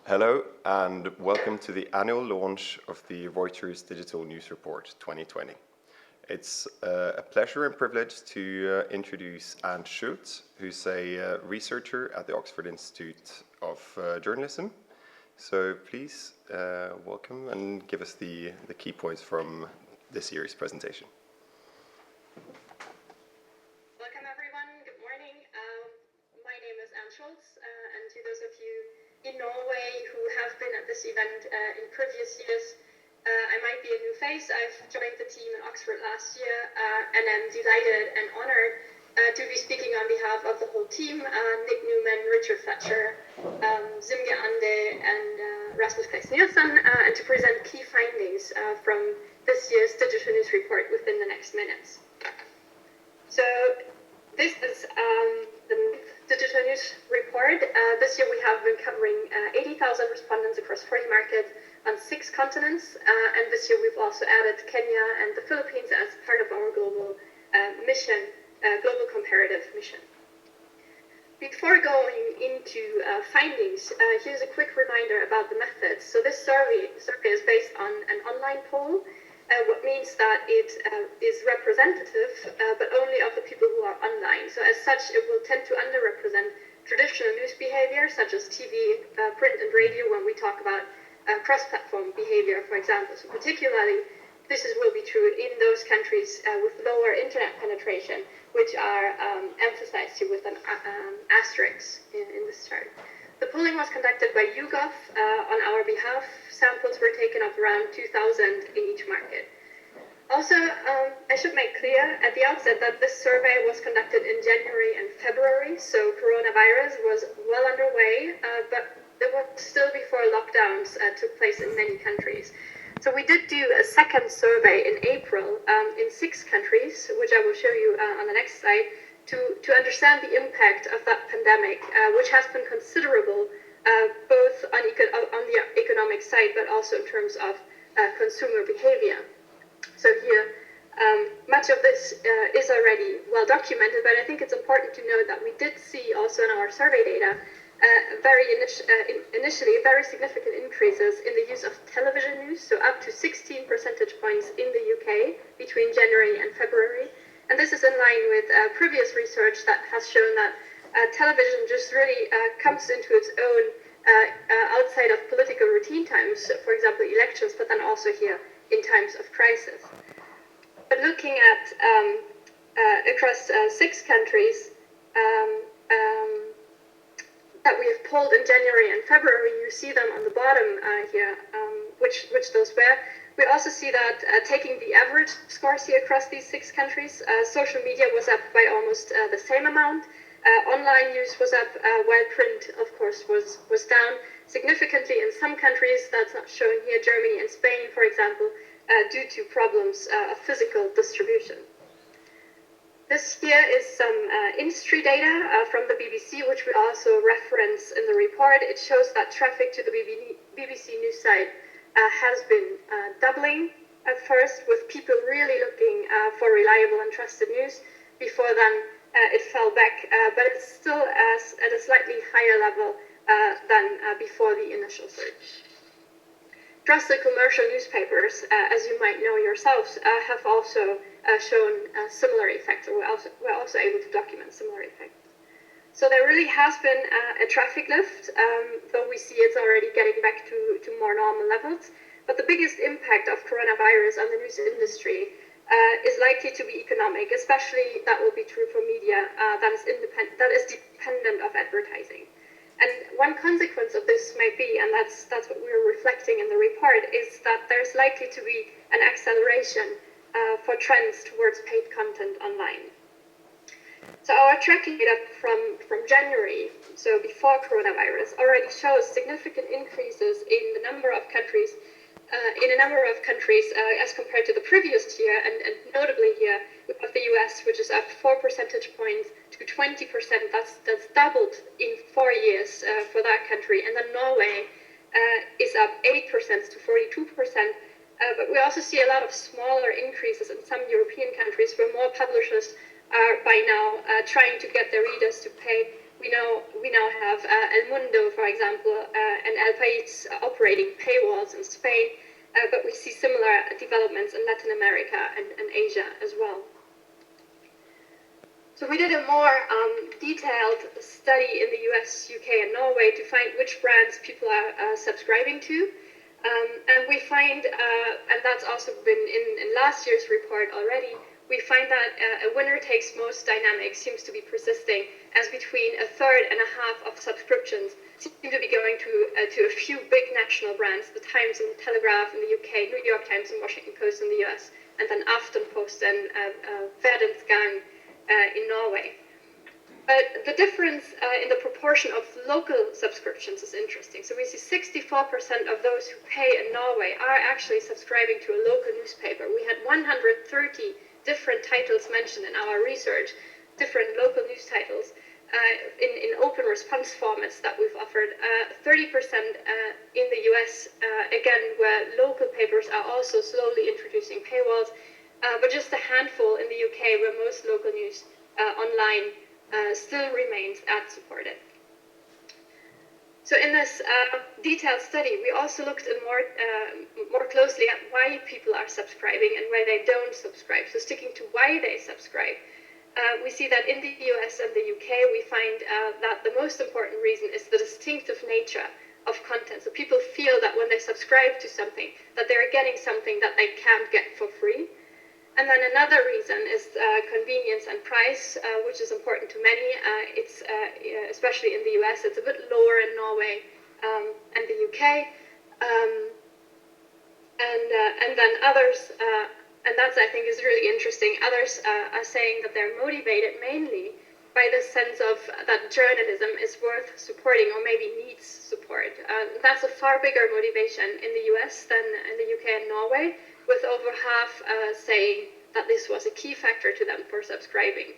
Hello and welcome to the annual launch of the Reuters Digital News Report 2020. It's a pleasure and privilege to introduce Anne Schulz, who's a researcher at the Oxford Institute of Journalism. So please welcome and give us the key points from this year's presentation. Welcome everyone, good morning. My name is Anne Schulz, and to those of you in Norway who have been at this event in previous years, I might be a new face. I've joined the team in Oxford last year, and I'm delighted and honored to be speaking on behalf of the whole team, Nick Newman, Richard Fletcher, Zimge Ande, and Rasmus Nielsen, and to present key findings from this year's Digital News Report within the next minutes. So this is the Digital News Report. This year we have been covering 80,000 respondents across 40 markets on 6 continents, and this year we've also added Kenya and the Philippines as part of our global mission, global comparative mission. Before going into findings, here's a quick reminder about the methods. So this survey is based on an online poll, what means that it is representative, but only of the people who are online. So as such, it will tend to underrepresent traditional news behavior, such as TV, print and radio, when we talk about cross-platform behavior, for example. So particularly, this will be true in those countries with lower internet penetration, which are emphasized here with an asterisk in this chart. The polling was conducted by YouGov on our behalf. Samples were taken of around 2,000 in each market. Also, I should make clear at the outset that this survey was conducted in January and February, so coronavirus was well underway, but it was still before lockdowns took place in many countries. So we did do a second survey in April in 6 countries, which I will show you on the next slide, to understand the impact of that pandemic, which has been considerable, both on the economic side, but also in terms of consumer behavior. So here, much of this is already well documented, but I think it's important to note that we did see also in our survey data initially very significant increases in the use of television news, so up to 16 percentage points in the UK between January and February. And this is in line with previous research that has shown that television just really comes into its own outside of political routine times, for example, elections, but then also here in times of crisis. But looking at across 6 countries that we have polled in January and February, you see them on the bottom here, which those were. We also see that taking the average scores here across these 6 countries, social media was up by almost the same amount. Online news was up, while print, of course, was down significantly in some countries. That's not shown here, Germany and Spain, for example, due to problems of physical distribution. This here is some industry data from the BBC, which we also reference in the report. It shows that traffic to the BBC news site has been doubling at first, with people really looking for reliable and trusted news. Before then, it fell back, but it's still at a slightly higher level than before the initial surge. Trusted commercial newspapers, as you might know yourselves, have also shown similar effects, or we're also able to document similar effects. So there really has been a traffic lift, though we see it's already getting back to more normal levels. But the biggest impact of coronavirus on the news industry is likely to be economic, especially that will be true for media that is dependent of advertising. And one consequence of this might be, and that's what we're reflecting in the report, is that there's likely to be an acceleration for trends towards paid content online. So our tracking data from January, so before coronavirus, already shows significant increases in the number of countries, as compared to the previous year, and notably here we have the US, which is up 4 percentage points to 20%. That's doubled in 4 years for that country, and then Norway is up 8% to 42%. But we also see a lot of smaller increases in some European countries where more publishers are by now trying to get their readers to pay We now have El Mundo, for example, and El País operating paywalls in Spain, but we see similar developments in Latin America and Asia as well. So we did a more detailed study in the US, UK, and Norway to find which brands people are subscribing to. And we find, and that's also been in last year's report already, we find that a winner-takes-most dynamic seems to be persisting, as between a third and a half of subscriptions seem to be going to a few big national brands, the Times and the Telegraph in the UK, New York Times and Washington Post in the US, and then Aftenposten and Verdens Gang in Norway. But the difference in the proportion of local subscriptions is interesting. So we see 64% of those who pay in Norway are actually subscribing to a local newspaper. We had 130 different titles mentioned in our research, different local news titles, in open response formats that we've offered. 30% in the US, again, where local papers are also slowly introducing paywalls, but just a handful in the UK, where most local news online still remains ad-supported. So in this detailed study, we also looked at more closely at why people are subscribing and why they don't subscribe. So sticking to why they subscribe, we see that in the US and the UK, we find that the most important reason is the distinctive nature of content. So people feel that when they subscribe to something, that they're getting something that they can't get for free. And then another reason is convenience and price, which is important to many. It's especially in the US, it's a bit lower in Norway and the UK. And then others, and that's, I think, is really interesting. Others are saying that they're motivated mainly by the sense of that journalism is worth supporting or maybe needs support. That's a far bigger motivation in the US than in the UK and Norway, with over half saying that this was a key factor to them for subscribing.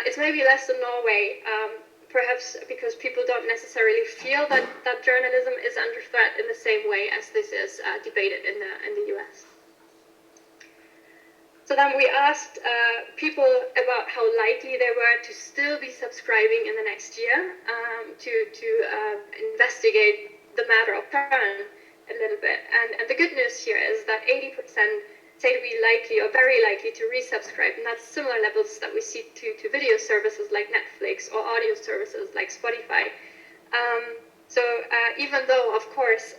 It's maybe less in Norway, perhaps because people don't necessarily feel that journalism is under threat in the same way as this is debated in the US. So then we asked people about how likely they were to still be subscribing in the next year, to investigate the matter of turn a little bit. And the good news here is that 80% say to be likely or very likely to resubscribe, and that's similar levels that we see to video services like Netflix or audio services like Spotify. So even though, of course,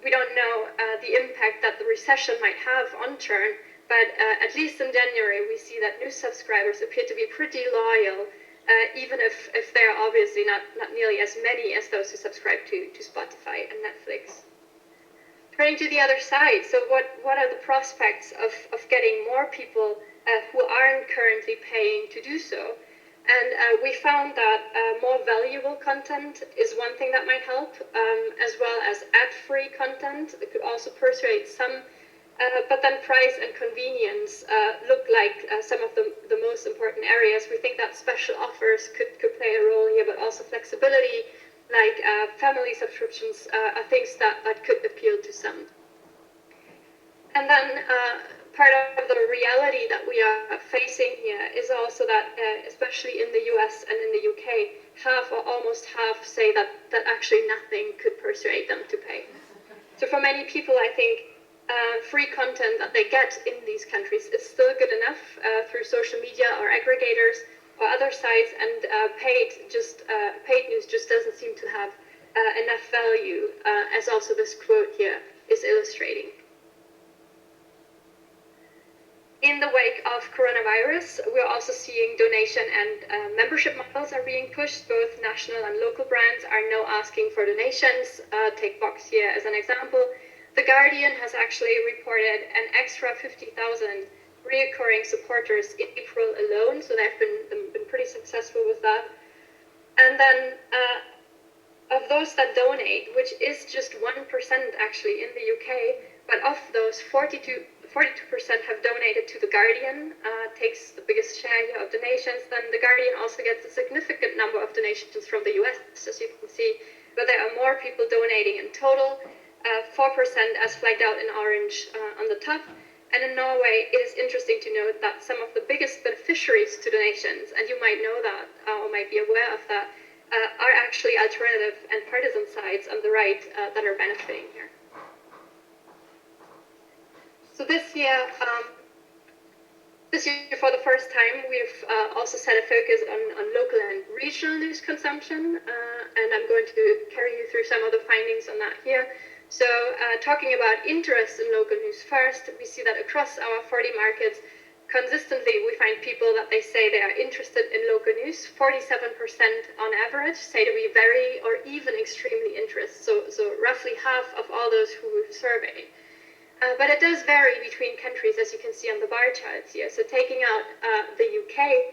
we don't know the impact that the recession might have on churn, but at least in January, we see that new subscribers appear to be pretty loyal, even if they're obviously not nearly as many as those who subscribe to Spotify and Netflix. Turning to the other side, so what are the prospects of getting more people who aren't currently paying to do so? And we found that more valuable content is one thing that might help, as well as ad-free content. It could also persuade some, but then price and convenience look like some of the most important areas. We think that special offers could play a role here, but also flexibility, like family subscriptions, are things that could appeal to some. And then part of the reality that we are facing here is also that, especially in the US and in the UK, half or almost half say that actually nothing could persuade them to pay. So for many people, I think free content that they get in these countries is still good enough through social media or aggregators or other sites, and paid news just doesn't seem to have enough value, as also this quote here is illustrating. In the wake of coronavirus, we're also seeing donation and membership models are being pushed. Both national and local brands are now asking for donations. Take Vox here as an example. The Guardian has actually reported an extra 50,000 reoccurring supporters in April alone, so they've been pretty successful with that. And then of those that donate, which is just 1% actually in the UK, but of those 42% have donated to the Guardian, takes the biggest share here of donations. Then the Guardian also gets a significant number of donations from the US, as you can see, but there are more people donating in total, 4% as flagged out in orange on the top, And in Norway, it is interesting to note that some of the biggest beneficiaries to donations, and you might know that or might be aware of that, are actually alternative and partisan sides on the right that are benefiting here. So this year, for the first time, we've also set a focus on local and regional news consumption, and I'm going to carry you through some of the findings on that here. So talking about interest in local news first, we see that across our 40 markets, consistently we find people that they say they are interested in local news. 47% on average say to be very or even extremely interested, so roughly half of all those who we've surveyed. But it does vary between countries, as you can see on the bar charts here. So taking out the UK,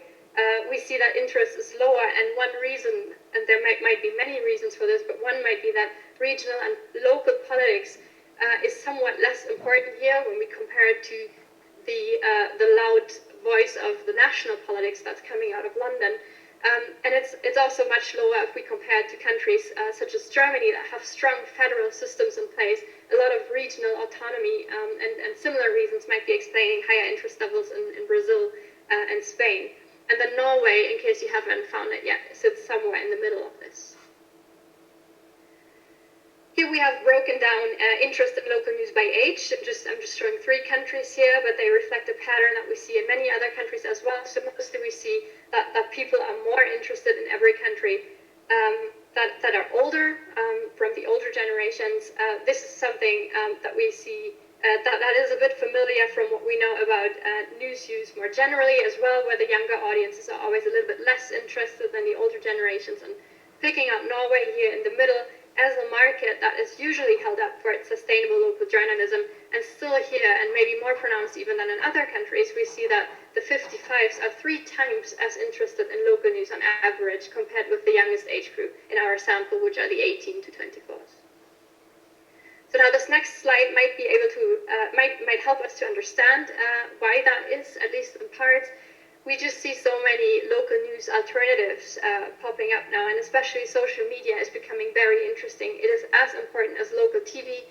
we see that interest is lower, and one reason, and there might be many reasons for this, but one might be that regional and local politics is somewhat less important here when we compare it to the loud voice of the national politics that's coming out of London. And it's also much lower if we compare it to countries such as Germany that have strong federal systems in place, a lot of regional autonomy, and similar reasons might be explaining higher interest levels in Brazil and Spain. And then Norway, in case you haven't found it yet, sits somewhere in the middle of this. Here we have broken down interest in local news by age. I'm just showing 3 countries here, but they reflect a pattern that we see in many other countries as well. So mostly we see that people are more interested in every country that are older, from the older generations. This is something that we see that is a bit familiar from what we know about news use more generally as well, where the younger audiences are always a little bit less interested than the older generations. And picking up Norway here in the middle, as a market that is usually held up for its sustainable local journalism, and still here, and maybe more pronounced even than in other countries, we see that the 55s are 3 times as interested in local news on average compared with the youngest age group in our sample, which are the 18 to 24s. So now this next slide might be able to might help us to understand why that is, at least in part. We just see so many local news alternatives popping up now, and especially social media is becoming very interesting. It is as important as local TV,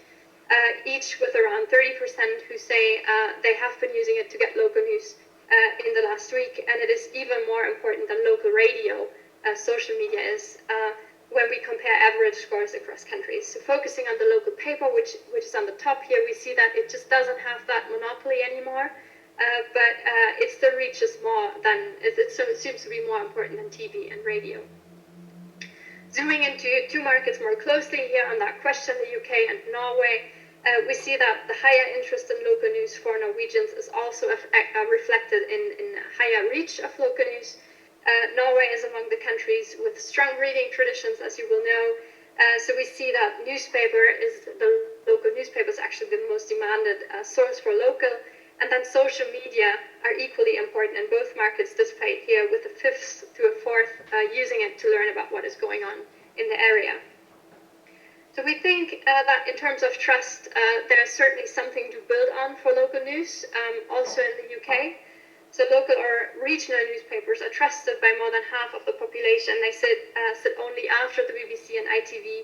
each with around 30% who say they have been using it to get local news in the last week, and it is even more important than local radio, social media is, when we compare average scores across countries. So focusing on the local paper, which is on the top here, we see that it just doesn't have that monopoly anymore. But it still reaches more than, so it seems to be more important than TV and radio. Zooming into 2 markets more closely here on that question, the UK and Norway, we see that the higher interest in local news for Norwegians is also reflected in higher reach of local news. Norway is among the countries with strong reading traditions, as you will know. So we see that the local newspaper is actually the most demanded source for local. And then social media are equally important in both markets, displayed here with a 5th to a 4th using it to learn about what is going on in the area. So we think that in terms of trust, there's certainly something to build on for local news, also in the UK. So local or regional newspapers are trusted by more than half of the population. They sit only after the BBC and ITV.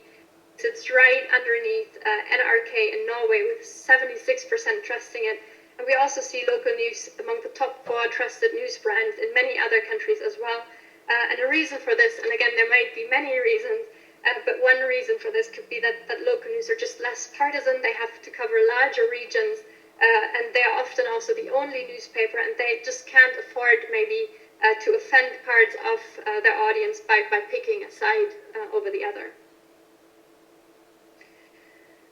Sits right underneath NRK in Norway with 76% trusting it. And we also see local news among the top 4 trusted news brands in many other countries as well. And a reason for this, and again, there might be many reasons, but one reason for this could be that local news are just less partisan. They have to cover larger regions, and they're often also the only newspaper, and they just can't afford maybe to offend parts of their audience by picking a side over the other.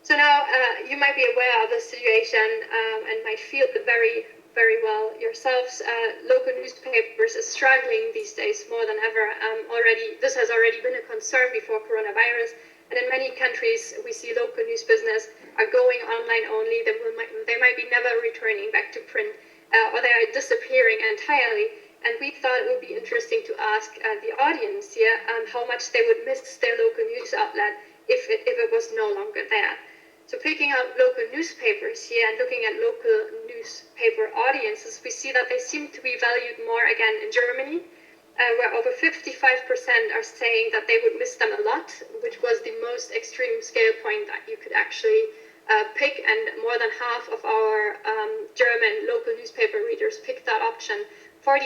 So now you might be aware of the situation and might feel it very, very well yourselves. Local newspapers are struggling these days more than ever. This has already been a concern before coronavirus, and in many countries we see local news business are going online only. They might be never returning back to print, or they are disappearing entirely. And we thought it would be interesting to ask the audience here how much they would miss their local news outlet if it was no longer there. So picking out local newspapers here and looking at local newspaper audiences, we see that they seem to be valued more again in Germany, where over 55% are saying that they would miss them a lot, which was the most extreme scale point that you could actually pick, and more than half of our German local newspaper readers picked that option. 49%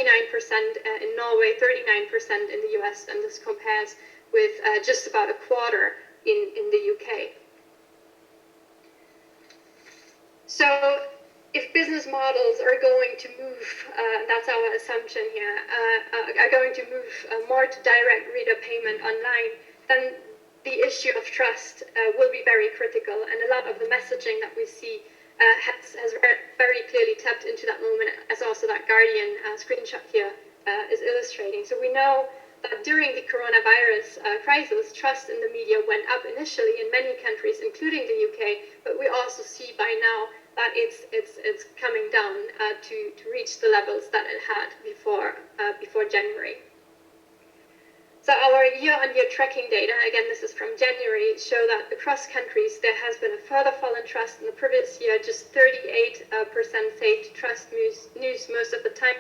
in Norway, 39% in the US, and this compares with just about a quarter in the UK. So if business models are going to move, that's our assumption here, are going to move more to direct reader payment online, then the issue of trust will be very critical, and a lot of the messaging that we see has very clearly tapped into that moment, as also that Guardian screenshot here is illustrating. So we know that during the coronavirus crisis, trust in the media went up initially in many countries, including the UK, but we also see by now that it's coming down to reach the levels that it had before January. So our year-on-year tracking data, again, this is from January, show that across countries there has been a further fall in trust. In the previous year, just 38% say to trust news most of the time.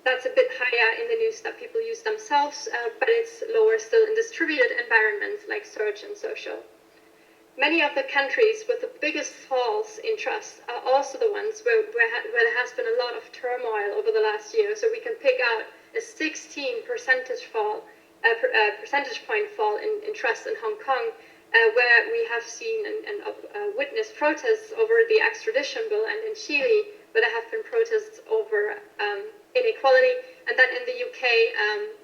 That's a bit higher in the news that people use themselves, but it's lower still in distributed environments like search and social. Many of the countries with the biggest falls in trust are also the ones where there has been a lot of turmoil over the last year. So we can pick out a 16 percentage point fall in trust in Hong Kong, where we have seen and witnessed protests over the extradition bill, and in Chile, where there have been protests over inequality, and then in the UK,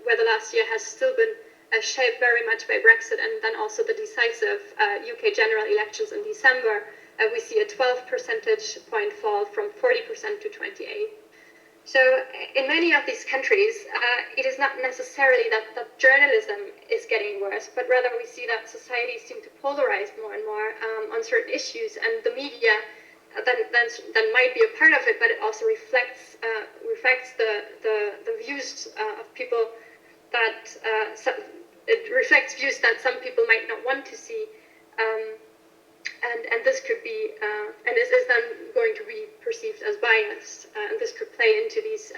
where the last year has still been shaped very much by Brexit, and then also the decisive UK general elections in December, we see a 12 percentage point fall from 40% to 28%. So in many of these countries, it is not necessarily that journalism is getting worse, but rather we see that societies seem to polarize more and more on certain issues, and the media then might be a part of it, but it also reflects the views of people that it reflects views that some people might not want to see, and this could be and this is then going to be perceived as biased, and this could play into these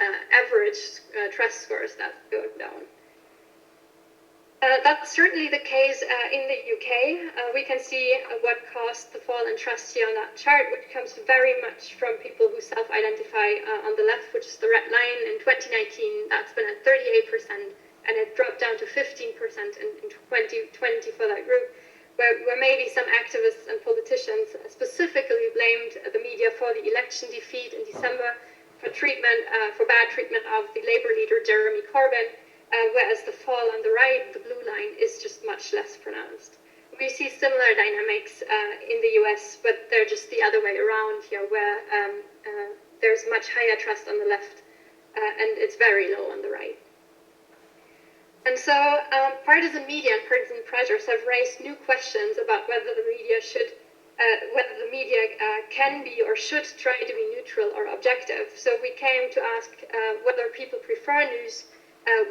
average trust scores that go down. That's certainly the case in the UK. We can see what caused the fall in trust here on that chart, which comes very much from people who self-identify on the left, which is the red line. In 2019, that's been at 38%, and it dropped down to 15% in 2020 for that group, where maybe some activists and politicians specifically blamed the media for the election defeat in December, for bad treatment of the Labour leader Jeremy Corbyn, whereas the fall on the right, the blue line, is just much less pronounced. We see similar dynamics in the US, but they're just the other way around here, where there's much higher trust on the left, and it's very low on the right. And so partisan media and partisan pressures have raised new questions about whether the media can be or should try to be neutral or objective. So we came to ask whether people prefer news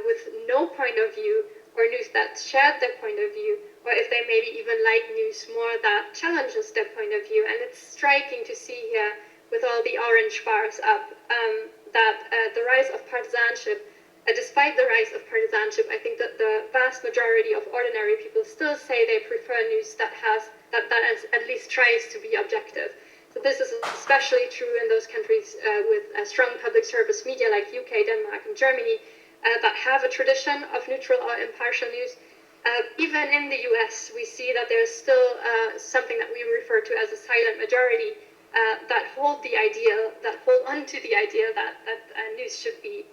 with no point of view, or news that shared their point of view, or if they maybe even like news more that challenges their point of view. And it's striking to see here, with all the orange bars up, that the rise of partisanship, despite the rise of partisanship, I think that the vast majority of ordinary people still say they prefer news that at least tries to be objective. So this is especially true in those countries with strong public service media like UK, Denmark, and Germany, that have a tradition of neutral or impartial news. Even in the US, we see that there's still something that we refer to as a silent majority that hold onto the idea that news should be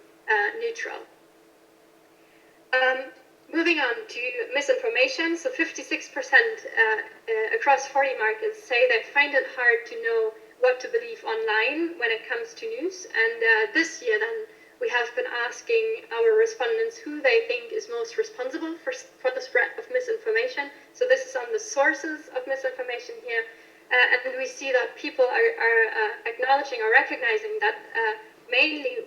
neutral. Moving on to misinformation, so 56% across 40 markets say they find it hard to know what to believe online when it comes to news. And this year then, we have been asking our respondents who they think is most responsible for the spread of misinformation. So this is on the sources of misinformation here. And we see that people are acknowledging or recognizing that mainly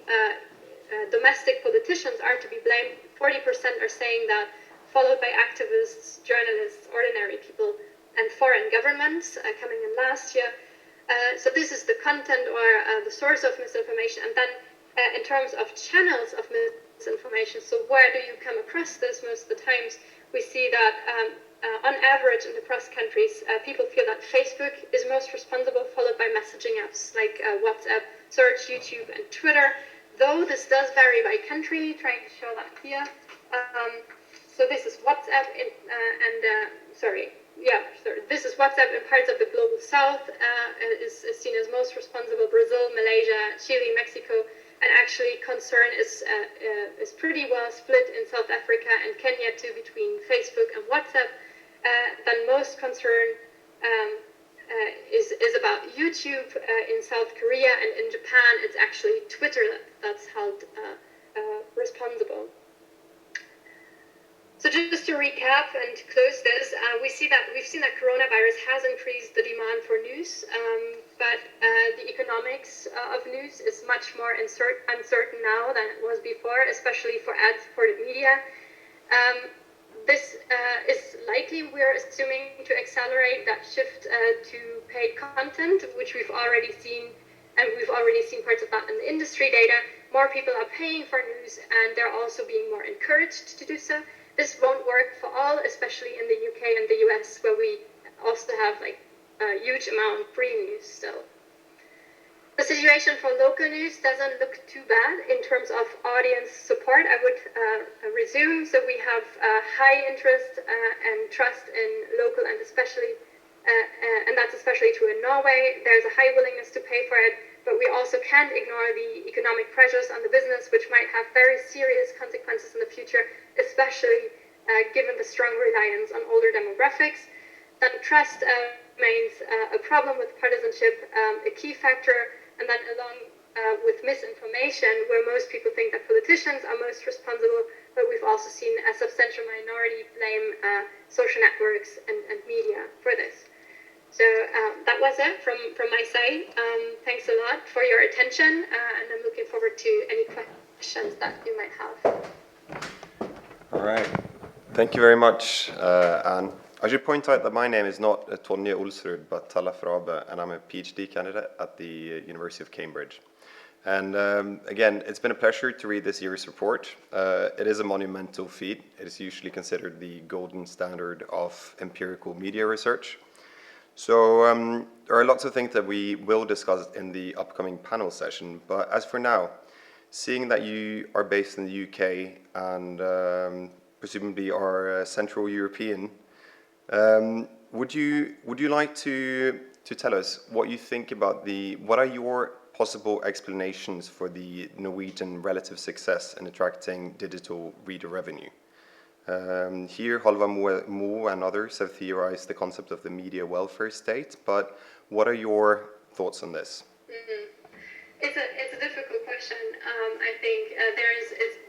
domestic politicians are to be blamed. 40% are saying that, followed by activists, journalists, ordinary people, and foreign governments coming in last year. So this is the content or the source of misinformation. And then in terms of channels of misinformation, so where do you come across this most of the times, we see that on average in the press countries, people feel that Facebook is most responsible, followed by messaging apps like WhatsApp, Search, YouTube, and Twitter. Though this does vary by country, trying to show that here. So this is WhatsApp this is WhatsApp in parts of the global south, is seen as most responsible. Brazil, Malaysia, Chile, Mexico, and actually concern is pretty well split in South Africa and Kenya too, between Facebook and WhatsApp. Then most concern is about YouTube in South Korea, and in Japan it's actually Twitter that's held responsible. So just to recap and close this, we've seen that coronavirus has increased the demand for news, but the economics of news is much more uncertain now than it was before, especially for ad-supported media. This is likely, we're assuming, to accelerate that shift to paid content, which we've already seen, and we've already seen parts of that in the industry data. More people are paying for news, and they're also being more encouraged to do so. This won't work for all, especially in the UK and the US, where we also have like a huge amount of free news still. The situation for local news doesn't look too bad in terms of audience support, I would resume. So we have high interest and trust in local, and especially, and that's especially true in Norway. There's a high willingness to pay for it, but we also can't ignore the economic pressures on the business, which might have very serious consequences in the future, especially given the strong reliance on older demographics. Then trust remains a problem with partisanship, a key factor, and then along with misinformation, where most people think that politicians are most responsible, but we've also seen a substantial minority blame social networks and media for this. So that was it from my side. Thanks a lot for your attention, and I'm looking forward to any questions that you might have. All right. Thank you very much, Anne. I should point out that my name is not Tonje Olsrud, but Talla Frabe, and I'm a PhD candidate at the University of Cambridge. And again, it's been a pleasure to read this year's report. It is a monumental feat. It is usually considered the golden standard of empirical media research. So there are lots of things that we will discuss in the upcoming panel session, but as for now, seeing that you are based in the UK and presumably are Central European, would you like to tell us what you think about what are your possible explanations for the Norwegian relative success in attracting digital reader revenue? Here, Hallvard Mo and others have theorized the concept of the media welfare state, but what are your thoughts on this? Mm-hmm. It's a difficult question. I think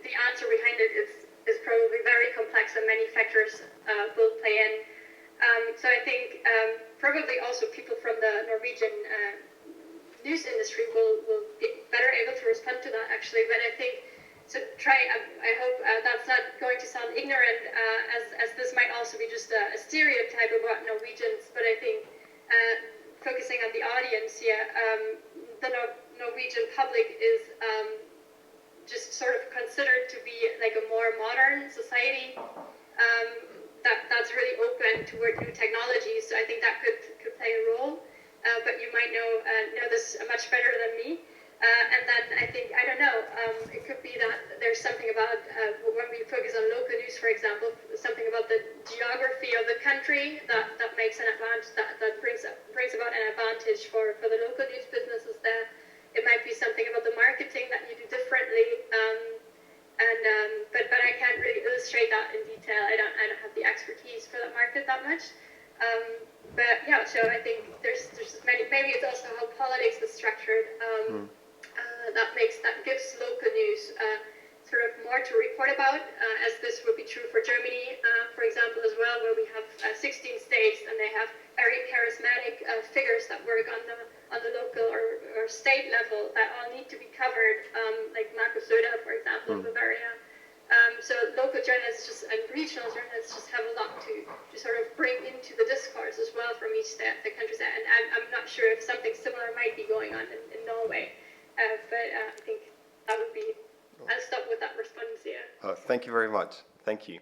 the answer behind it is probably very complex, and many factors will play in. So I think probably also people from the Norwegian news industry will be better able to respond to that, actually. But I think, I hope that's not going to sound ignorant, as this might also be just a stereotype about Norwegians, but I think focusing on the audience here, the Norwegian public is just sort of considered to be like a more modern society that's really open toward new technologies, so I think that could play a role, but you might know this much better than me. And then I think, I don't know, it could be that there's something about, when we focus on local news, for example, something about the geography of the country that makes an advantage, that brings about an advantage for the local news businesses there. It might be something about the marketing that you do differently, but I can't really illustrate that in detail. I don't have the expertise for that market that much. But yeah, so I think there's many. Maybe it's also how politics is structured. That gives local news sort of more to report about, as this would be true for Germany, for example, as well, where we have 16 states and they have very charismatic figures that work on the local or state level that all need to be covered, like Markus Söder, for example, in Bavaria. So local journalists and regional journalists just have a lot to sort of bring into the discourse as well from each the countries. And I'm not sure if something similar might be going on in Norway. But I think that would be, I'll stop with that response here. Thank you very much. Thank you.